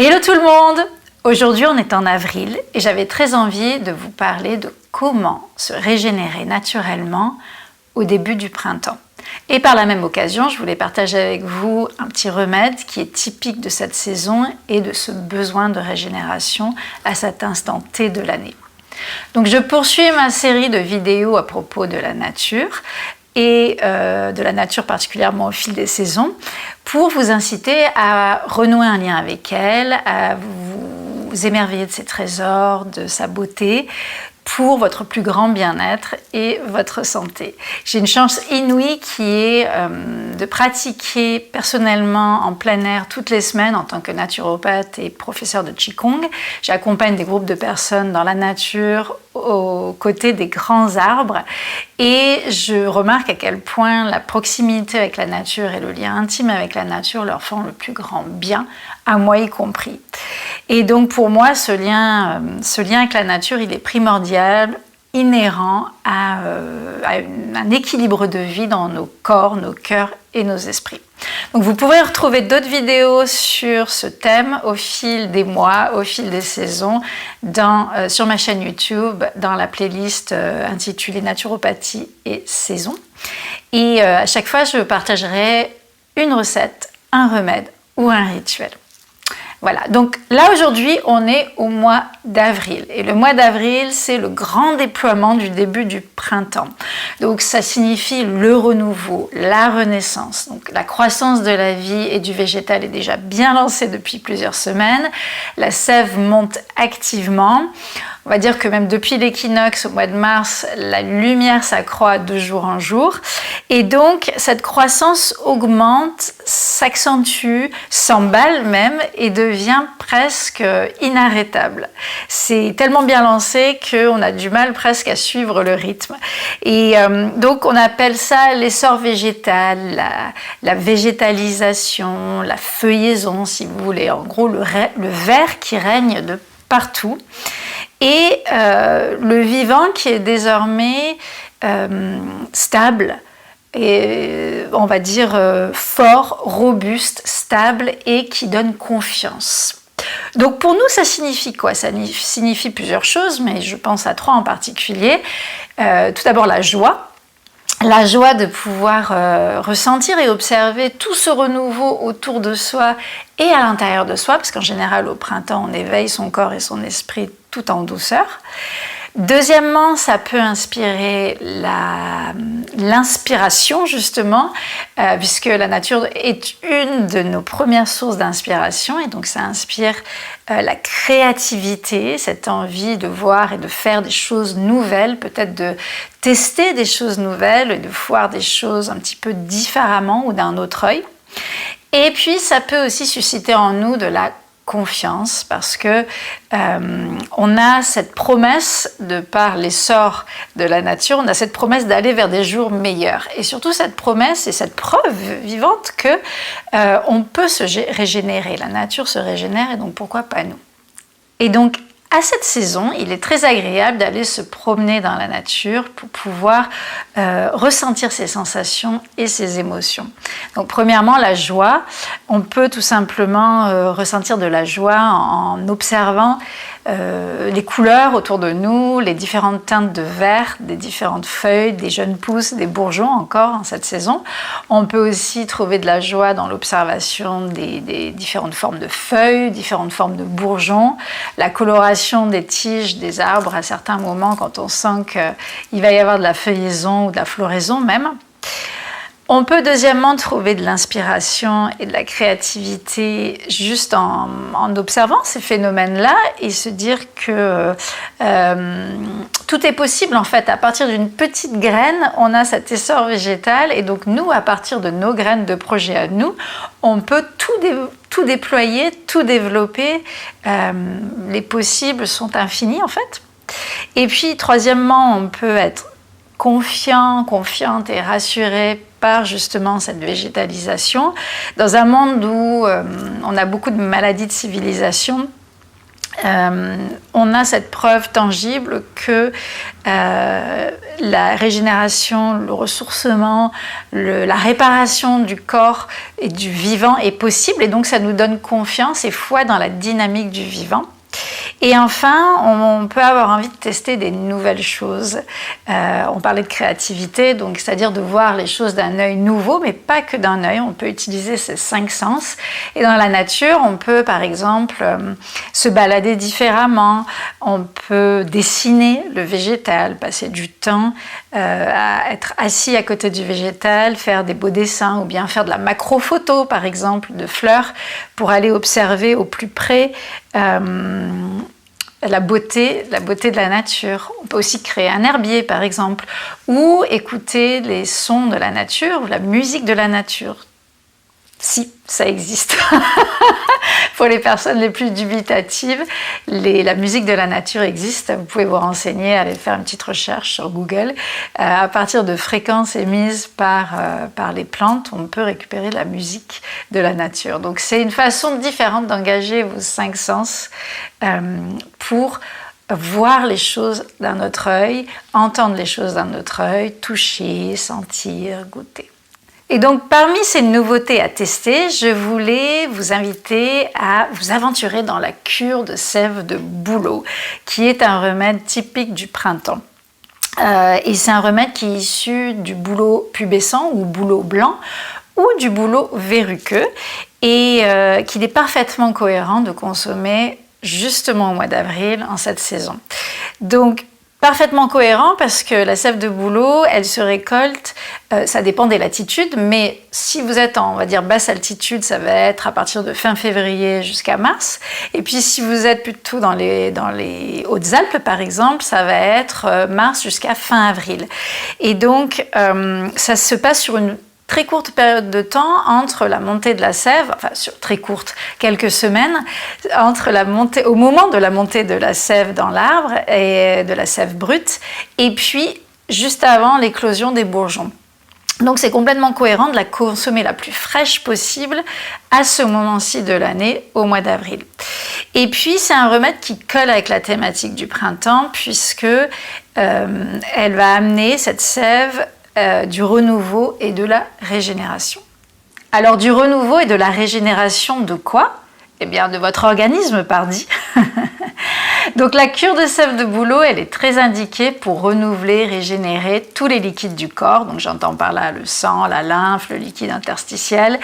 Hello tout le monde! Aujourd'hui on est en avril et j'avais très envie de vous parler de comment se régénérer naturellement au début du printemps. Et par la même occasion, je voulais partager avec vous un petit remède qui est typique de cette saison et de ce besoin de régénération à cet instant T de l'année. Donc je poursuis ma série de vidéos à propos de la nature et de la nature particulièrement au fil des saisons pour vous inciter à renouer un lien avec elle, à vous émerveiller de ses trésors, de sa beauté, pour votre plus grand bien-être et votre santé. J'ai une chance inouïe qui est de pratiquer personnellement en plein air toutes les semaines en tant que naturopathe et professeur de Qigong. J'accompagne des groupes de personnes dans la nature aux côtés des grands arbres et je remarque à quel point la proximité avec la nature et le lien intime avec la nature leur font le plus grand bien, à moi y compris. Et donc pour moi, ce lien avec la nature, il est primordial, inhérent à un équilibre de vie dans nos corps, nos cœurs et nos esprits. Donc vous pourrez retrouver d'autres vidéos sur ce thème au fil des mois, au fil des saisons, sur ma chaîne YouTube, dans la playlist intitulée Naturopathie et Saison. Et à chaque fois, je partagerai une recette, un remède ou un rituel. Voilà, donc là aujourd'hui on est au mois d'avril et le mois d'avril c'est le grand déploiement du début du printemps. Donc ça signifie le renouveau, la renaissance. Donc la croissance de la vie et du végétal est déjà bien lancée depuis plusieurs semaines. La sève monte activement. On va dire que même depuis l'équinoxe au mois de mars, la lumière s'accroît de jour en jour. Et donc, cette croissance augmente, s'accentue, s'emballe même et devient presque inarrêtable. C'est tellement bien lancé qu'on a du mal presque à suivre le rythme. Et donc, on appelle ça l'essor végétal, la végétalisation, la feuillaison, si vous voulez. En gros, le vert qui règne de partout. Et le vivant qui est désormais stable, et on va dire fort, robuste, stable et qui donne confiance. Donc pour nous, ça signifie quoi? Ça signifie plusieurs choses, mais je pense à trois en particulier. Tout d'abord la joie. La joie de pouvoir ressentir et observer tout ce renouveau autour de soi et à l'intérieur de soi, parce qu'en général, au printemps, on éveille son corps et son esprit tout en douceur. Deuxièmement, ça peut inspirer l'inspiration, justement, puisque la nature est une de nos premières sources d'inspiration, et donc ça inspire la créativité, cette envie de voir et de faire des choses nouvelles, peut-être de tester des choses nouvelles et de voir des choses un petit peu différemment ou d'un autre œil. Et puis, ça peut aussi susciter en nous de la confiance parce que on a cette promesse de par l'essor de la nature, on a cette promesse d'aller vers des jours meilleurs et surtout cette promesse et cette preuve vivante que on peut se régénérer, la nature se régénère et donc pourquoi pas nous. Et donc à cette saison, il est très agréable d'aller se promener dans la nature pour pouvoir ressentir ses sensations et ses émotions. Donc premièrement, la joie. On peut tout simplement ressentir de la joie en observant les couleurs autour de nous, les différentes teintes de vert, des différentes feuilles, des jeunes pousses, des bourgeons encore en cette saison. On peut aussi trouver de la joie dans l'observation des différentes formes de feuilles, différentes formes de bourgeons, la coloration des tiges des arbres à certains moments quand on sent qu'il va y avoir de la feuillaison ou de la floraison même. On peut deuxièmement trouver de l'inspiration et de la créativité juste en observant ces phénomènes-là et se dire que tout est possible en fait. À partir d'une petite graine, on a cet essor végétal et donc nous, à partir de nos graines de projet à nous, on peut tout déployer, tout développer. Les possibles sont infinis en fait. Et puis troisièmement, on peut être confiant, confiante et rassuré par justement cette végétalisation. Dans un monde où on a beaucoup de maladies de civilisation, on a cette preuve tangible que la régénération, le ressourcement, la réparation du corps et du vivant est possible, et donc ça nous donne confiance et foi dans la dynamique du vivant. Et enfin, on peut avoir envie de tester des nouvelles choses. On parlait de créativité, donc c'est-à-dire de voir les choses d'un œil nouveau, mais pas que d'un œil. On peut utiliser ces 5 sens. Et dans la nature, on peut par exemple se balader différemment. On peut dessiner le végétal, passer du temps à être assis à côté du végétal, faire des beaux dessins, ou bien faire de la macrophoto, par exemple, de fleurs, pour aller observer au plus près la beauté de la nature. On peut aussi créer un herbier, par exemple, ou écouter les sons de la nature, ou la musique de la nature. Si, ça existe. Pour les personnes les plus dubitatives, la musique de la nature existe. Vous pouvez vous renseigner, aller faire une petite recherche sur Google. À partir de fréquences émises par les plantes, on peut récupérer la musique de la nature. Donc c'est une façon différente d'engager vos 5 sens pour voir les choses d'un autre œil, entendre les choses d'un autre œil, toucher, sentir, goûter. Et donc, parmi ces nouveautés à tester, je voulais vous inviter à vous aventurer dans la cure de sève de bouleau, qui est un remède typique du printemps. Et c'est un remède qui est issu du bouleau pubescent ou bouleau blanc, ou du bouleau verruqueux, et qu'il est parfaitement cohérent de consommer justement au mois d'avril, en cette saison. Donc, parfaitement cohérent parce que la sève de bouleau, elle se récolte, ça dépend des latitudes, mais si vous êtes en, on va dire, basse altitude, ça va être à partir de fin février jusqu'à mars. Et puis si vous êtes plutôt dans les Hautes-Alpes, par exemple, ça va être mars jusqu'à fin avril. Et donc, ça se passe sur une très courte période de temps entre la montée de la sève, enfin très courte, quelques semaines, au moment de la montée de la sève dans l'arbre et de la sève brute, et puis juste avant l'éclosion des bourgeons. Donc c'est complètement cohérent de la consommer la plus fraîche possible à ce moment-ci de l'année, au mois d'avril. Et puis c'est un remède qui colle avec la thématique du printemps, puisque elle va amener cette sève du renouveau et de la régénération. Alors du renouveau et de la régénération de quoi ? Eh bien de votre organisme, pardi. Donc la cure de sève de bouleau, elle est très indiquée pour renouveler, régénérer tous les liquides du corps. Donc j'entends par là le sang, la lymphe, le liquide interstitiel,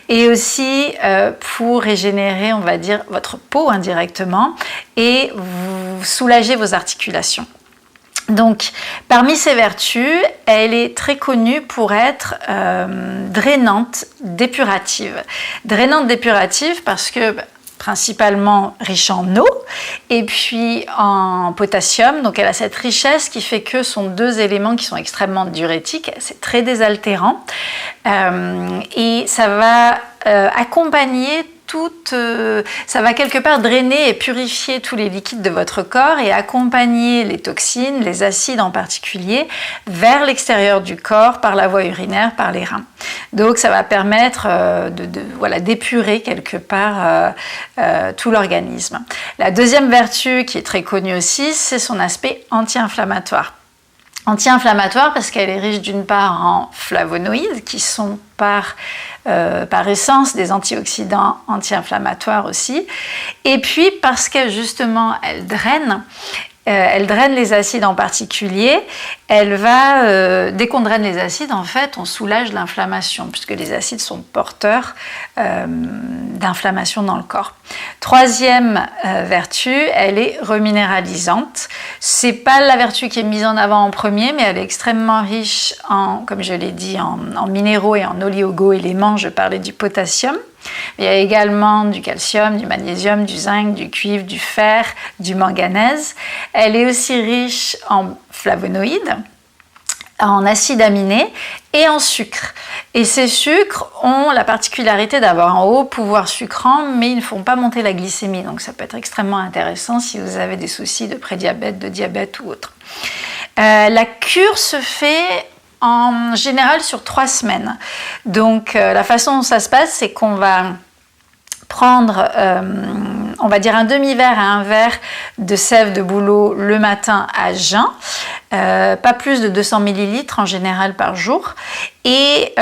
et aussi pour régénérer, on va dire, votre peau indirectement et vous soulager vos articulations. Donc, parmi ses vertus, elle est très connue pour être drainante, dépurative. Drainante, dépurative parce que principalement riche en eau et puis en potassium. Donc, elle a cette richesse qui fait que ce sont 2 éléments qui sont extrêmement diurétiques. C'est très désaltérant et ça va accompagner ça va quelque part drainer et purifier tous les liquides de votre corps et accompagner les toxines, les acides en particulier, vers l'extérieur du corps par la voie urinaire, par les reins. Donc ça va permettre d'épurer quelque part tout l'organisme. La deuxième vertu qui est très connue aussi, c'est son aspect anti-inflammatoire. Anti-inflammatoire parce qu'elle est riche d'une part en flavonoïdes qui sont par essence des antioxydants anti-inflammatoires aussi, et puis parce que justement elle draine les acides en particulier, dès qu'on draine les acides, en fait, on soulage l'inflammation, puisque les acides sont porteurs d'inflammation dans le corps. Troisième vertu, elle est reminéralisante. C'est pas la vertu qui est mise en avant en premier, mais elle est extrêmement riche comme je l'ai dit, en minéraux et en oligo-éléments. Je parlais du potassium. Il y a également du calcium, du magnésium, du zinc, du cuivre, du fer, du manganèse. Elle est aussi riche en flavonoïdes, en acides aminés et en sucre. Et ces sucres ont la particularité d'avoir un haut pouvoir sucrant, mais ils ne font pas monter la glycémie. Donc ça peut être extrêmement intéressant si vous avez des soucis de prédiabète, de diabète ou autre. La cure se fait en général sur 3 semaines. Donc la façon dont ça se passe, c'est qu'on va prendre on va dire un demi-verre à un verre de sève de bouleau le matin à jeun, pas plus de 200 ml en général par jour. Et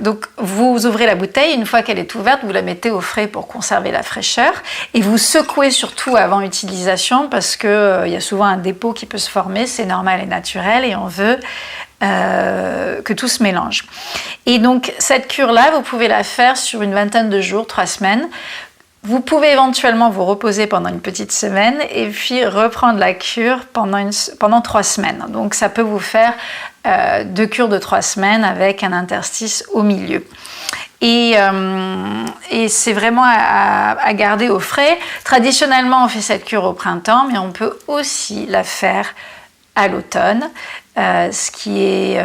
donc vous ouvrez la bouteille, une fois qu'elle est ouverte, vous la mettez au frais pour conserver la fraîcheur et vous secouez surtout avant utilisation parce qu'il y a souvent un dépôt qui peut se former, c'est normal et naturel et on veut que tout se mélange. Et donc cette cure-là, vous pouvez la faire sur une vingtaine de jours, 3 semaines. Vous pouvez éventuellement vous reposer pendant une petite semaine et puis reprendre la cure pendant 3 semaines. Donc ça peut vous faire 2 cures de 3 semaines avec un interstice au milieu. Et c'est vraiment à garder au frais. Traditionnellement, on fait cette cure au printemps, mais on peut aussi la faire à l'automne, ce qui est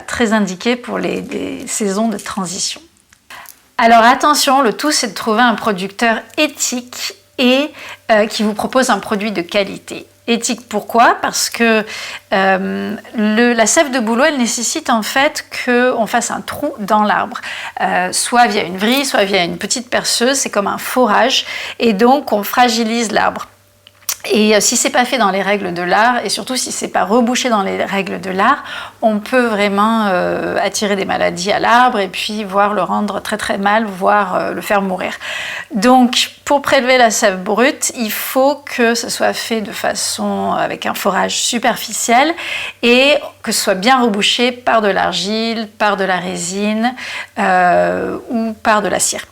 très indiqué pour les saisons de transition. Alors attention, le tout c'est de trouver un producteur éthique et qui vous propose un produit de qualité. Éthique pourquoi? Parce que la sève de bouleau, elle nécessite en fait qu'on fasse un trou dans l'arbre, soit via une vrille, soit via une petite perceuse, c'est comme un forage, et donc on fragilise l'arbre. Et si c'est pas fait dans les règles de l'art, et surtout si c'est pas rebouché dans les règles de l'art, on peut vraiment attirer des maladies à l'arbre et puis voire le rendre très très mal, voire le faire mourir. Donc pour prélever la sève brute, il faut que ce soit fait de façon avec un forage superficiel et que ce soit bien rebouché par de l'argile, par de la résine ou par de la cire.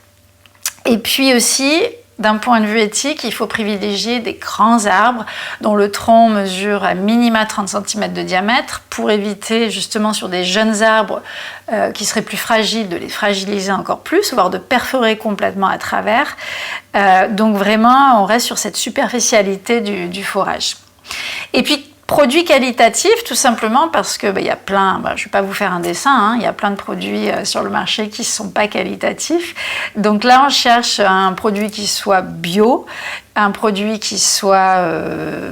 Et puis aussi, d'un point de vue éthique, il faut privilégier des grands arbres dont le tronc mesure à minima 30 cm de diamètre pour éviter justement sur des jeunes arbres qui seraient plus fragiles de les fragiliser encore plus, voire de perforer complètement à travers. Donc vraiment, on reste sur cette superficialité du forage. Et puis, produits qualitatifs, tout simplement parce que y a plein, je ne vais pas vous faire un dessin, il y a plein de produits sur le marché qui ne sont pas qualitatifs. Donc là, on cherche un produit qui soit bio, un produit qui soit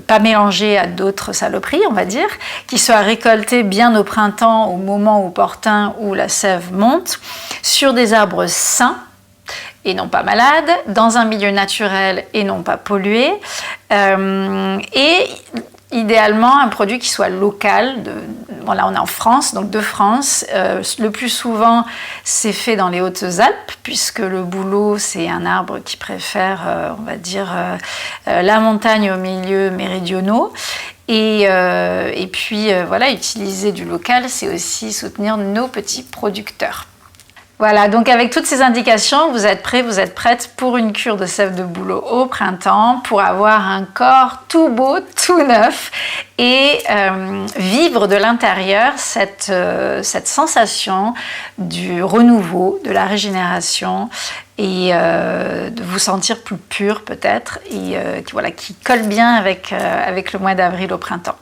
pas mélangé à d'autres saloperies, on va dire, qui soit récolté bien au printemps, au moment opportun où la sève monte, sur des arbres sains, et non pas malades, dans un milieu naturel et non pas pollué, et idéalement un produit qui soit local. Là on est en France, donc de France. Le plus souvent c'est fait dans les Hautes-Alpes puisque le bouleau c'est un arbre qui préfère, on va dire, la montagne aux milieux méridionaux. Et puis utiliser du local, c'est aussi soutenir nos petits producteurs. Voilà, donc avec toutes ces indications, vous êtes prêts, vous êtes prêtes pour une cure de sève de bouleau au printemps, pour avoir un corps tout beau, tout neuf et vivre de l'intérieur cette sensation du renouveau, de la régénération et de vous sentir plus pur peut-être et qui colle bien avec le mois d'avril au printemps.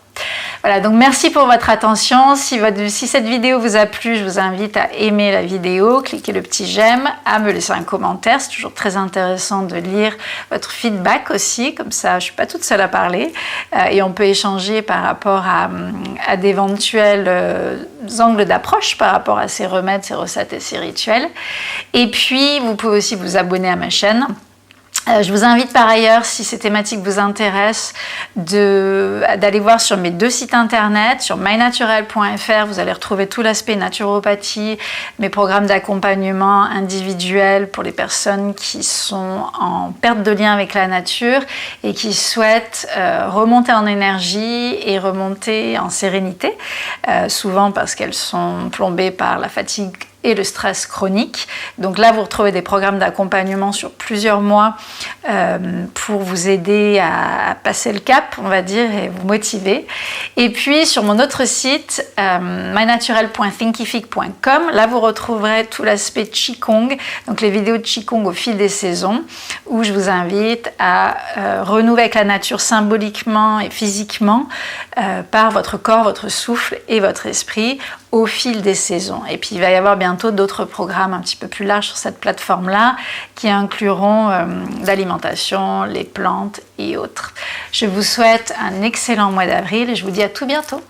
Voilà, donc merci pour votre attention. Si cette vidéo vous a plu, je vous invite à aimer la vidéo, cliquer le petit j'aime, à me laisser un commentaire. C'est toujours très intéressant de lire votre feedback aussi, comme ça je ne suis pas toute seule à parler. Et on peut échanger par rapport à d'éventuels angles d'approche par rapport à ces remèdes, ces recettes et ces rituels. Et puis, vous pouvez aussi vous abonner à ma chaîne. Je vous invite par ailleurs, si ces thématiques vous intéressent, d'aller voir sur mes 2 sites internet, sur mynaturel.fr, vous allez retrouver tout l'aspect naturopathie, mes programmes d'accompagnement individuel pour les personnes qui sont en perte de lien avec la nature et qui souhaitent remonter en énergie et remonter en sérénité, souvent parce qu'elles sont plombées par la fatigue et le stress chronique. Donc là, vous retrouvez des programmes d'accompagnement sur plusieurs mois pour vous aider à passer le cap, on va dire, et vous motiver. Et puis, sur mon autre site, mynaturel.thinkific.com, là, vous retrouverez tout l'aspect Qigong, donc les vidéos de Qigong au fil des saisons, où je vous invite à renouer avec la nature symboliquement et physiquement par votre corps, votre souffle et votre esprit au fil des saisons. Et puis il va y avoir bientôt d'autres programmes un petit peu plus larges sur cette plateforme-là qui incluront l'alimentation, les plantes et autres. Je vous souhaite un excellent mois d'avril et je vous dis à tout bientôt.